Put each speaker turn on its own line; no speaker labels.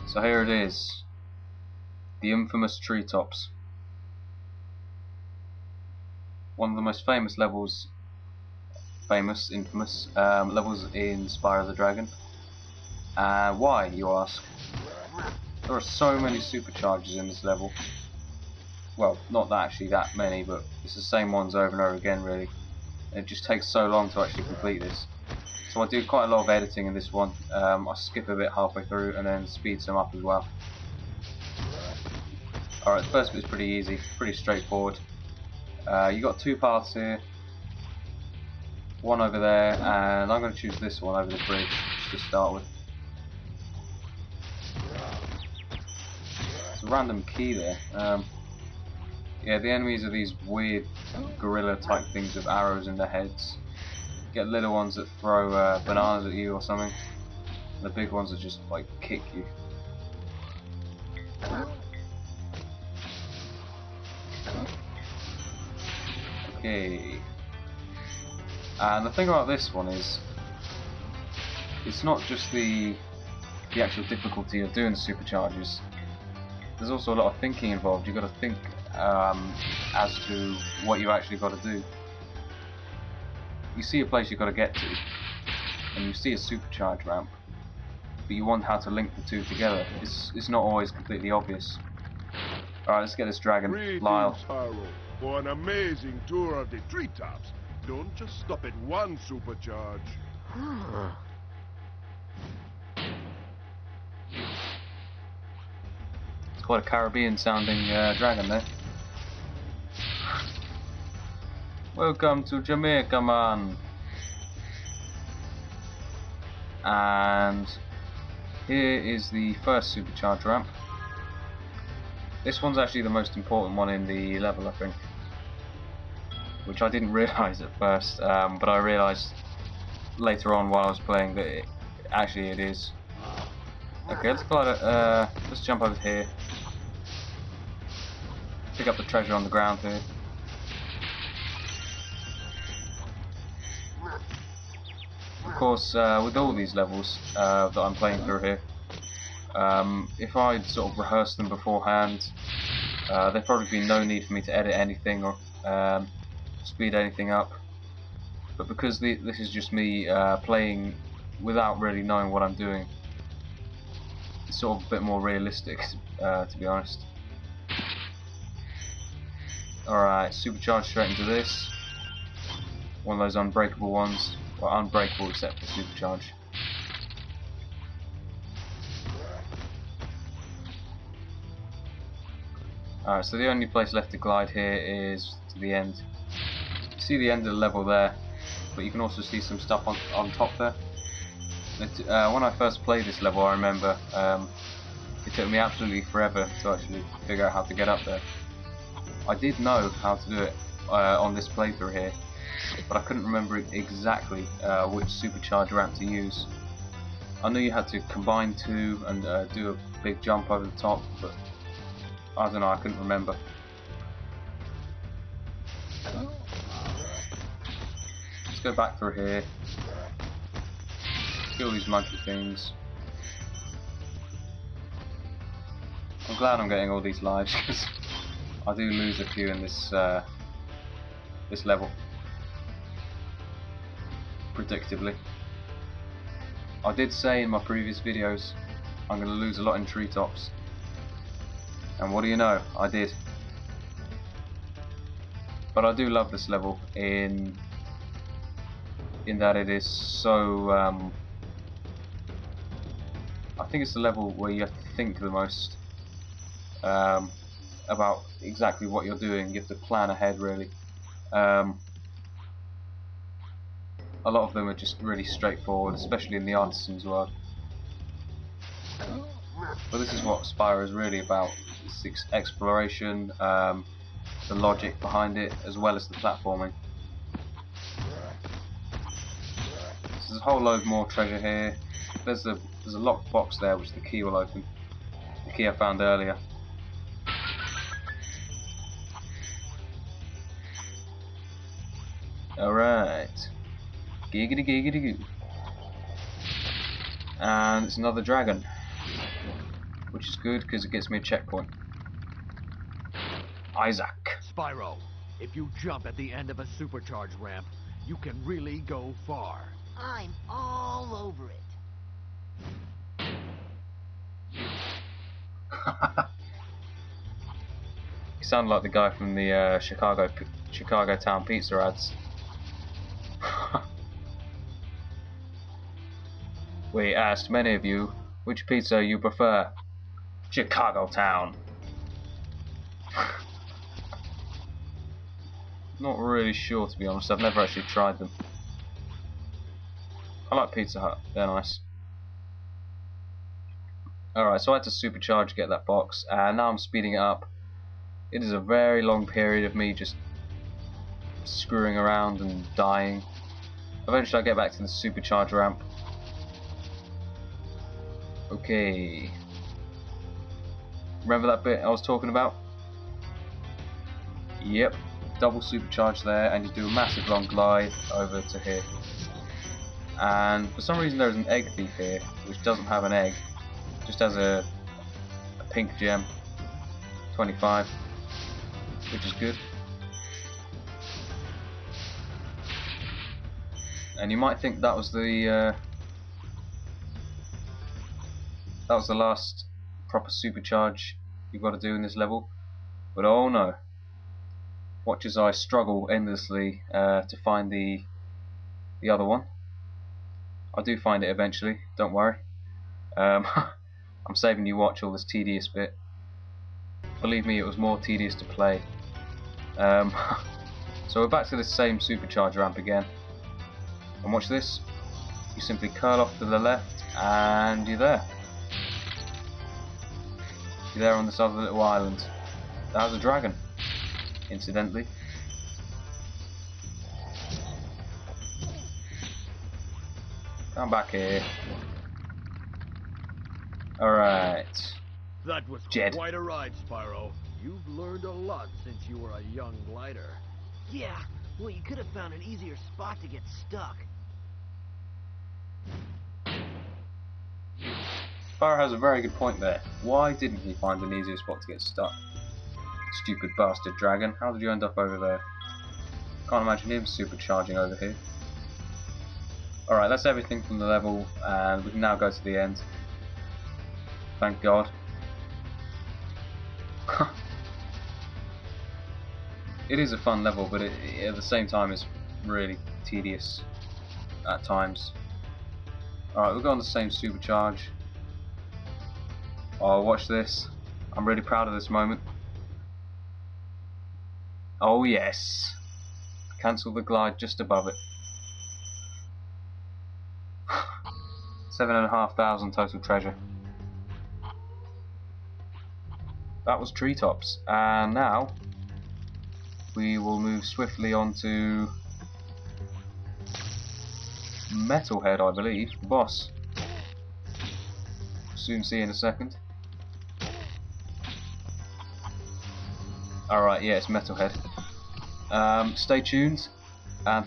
So here it is, the infamous treetops. One of the most famous levels, infamous levels in Spyro the Dragon. Why, you ask? There are so many supercharges in this level. Well, not actually that many, but it's the same ones over and over again, really. And it just takes so long to actually complete this. So I do quite a lot of editing in this one. I skip a bit halfway through and then speed some up as well. Alright, the first bit is pretty easy, pretty straightforward. You got two paths here, one over there, and I'm going to choose this one over the bridge just to start with. It's a random key there. Yeah, the enemies are these weird gorilla type things with arrows in their heads. You get little ones that throw bananas at you or something. And the big ones that just like kick you. Okay. And the thing about this one is, it's not just the actual difficulty of doing the supercharges. There's also a lot of thinking involved. You've got to think as to what you actually got to do. You see a place you've got to get to, and you see a supercharge ramp, but you want how to link the two together. It's not always completely obvious. Alright, let's get this dragon.
Greetings,
Lyle.
Pyro, for an amazing tour of the treetops. Don't just stop at one supercharge.
It's quite a Caribbean sounding dragon there. Welcome to Jamaica, man. And here is the first supercharge ramp. This one's actually the most important one in the level, I think, which I didn't realise at first, but I realised later on while I was playing that it is. Okay, let's jump over here. Pick up the treasure on the ground here. Of course, with all these levels that I'm playing through here, if I'd sort of rehearsed them beforehand, there'd probably be no need for me to edit anything or speed anything up. But because this is just me playing without really knowing what I'm doing, it's sort of a bit more realistic, to be honest. Alright, supercharge straight into this. One of those unbreakable ones. Well, unbreakable except for supercharge. Alright, so the only place left to glide here is to the end. You see the end of the level there, but you can also see some stuff on top there. When I first played this level, I remember it took me absolutely forever to actually figure out how to get up there. I did know how to do it on this playthrough here, but I couldn't remember exactly which supercharge ramp to use. I knew you had to combine two and do a big jump over the top, but I don't know, I couldn't remember. Let's go back through here. Kill these monkey things. I'm glad I'm getting all these lives because I do lose a few in this this level, predictably. I did say in my previous videos I'm going to lose a lot in treetops, and what do you know, I did. But I do love this level in that it is so I think it's the level where you have to think the most about exactly what you're doing. You have to plan ahead, really. A lot of them are just really straightforward, especially in the Artisan's world. But this is what Spyro is really about. It's exploration, the logic behind it, as well as the platforming. So there's a whole load more treasure here. There's a locked box there which the key will open. The key I found earlier. Alright. Giggity giggity goo. And it's another dragon. which is good because it gets me a checkpoint. Isaac.
Spyro, if you jump at the end of a supercharge ramp, you can really go far.
I'm all over it.
You sound like the guy from the Chicago Town pizza ads. We asked many of you which pizza you prefer. Chicago Town. Not really sure, to be honest. I've never actually tried them. I like Pizza Hut. They're nice. Alright, so I had to supercharge to get that box, and now I'm speeding it up. It is a very long period of me just screwing around and dying. Eventually I get back to the supercharge ramp. Okay. Remember that bit I was talking about? Yep. Double supercharge there, and you do a massive long glide over to here. And for some reason there's an egg thief here, which doesn't have an egg. Just has a pink gem. 25. Which is good. And you might think that was the last proper supercharge you've got to do in this level, but oh no! Watch as I struggle endlessly to find the other one. I do find it eventually. Don't worry. I'm saving you watch all this tedious bit. Believe me, it was more tedious to play. So we're back to the same supercharge ramp again. And watch this. You simply curl off to the left and you're there. You're there on this other little island. That has a dragon, incidentally. Come back here. Alright.
That was
Jed.
quite a ride, Spyro. You've learned a lot since you were a young glider.
Yeah, well, you could have found an easier spot to get stuck.
Spyro has a very good point there. Why didn't he find an easier spot to get stuck? Stupid bastard dragon. How did you end up over there? Can't imagine him supercharging over here. Alright, that's everything from the level, and we can now go to the end. Thank God. It is a fun level, but at the same time it's really tedious at times. Alright, we'll go on the same supercharge. Oh, watch this. I'm really proud of this moment. Oh yes. Cancel the glide just above it. 7,500 total treasure. That was treetops, and now we will move swiftly on to Metalhead, I believe, the boss. Soon see in a second. Alright, yeah, it's Metalhead. Stay tuned, and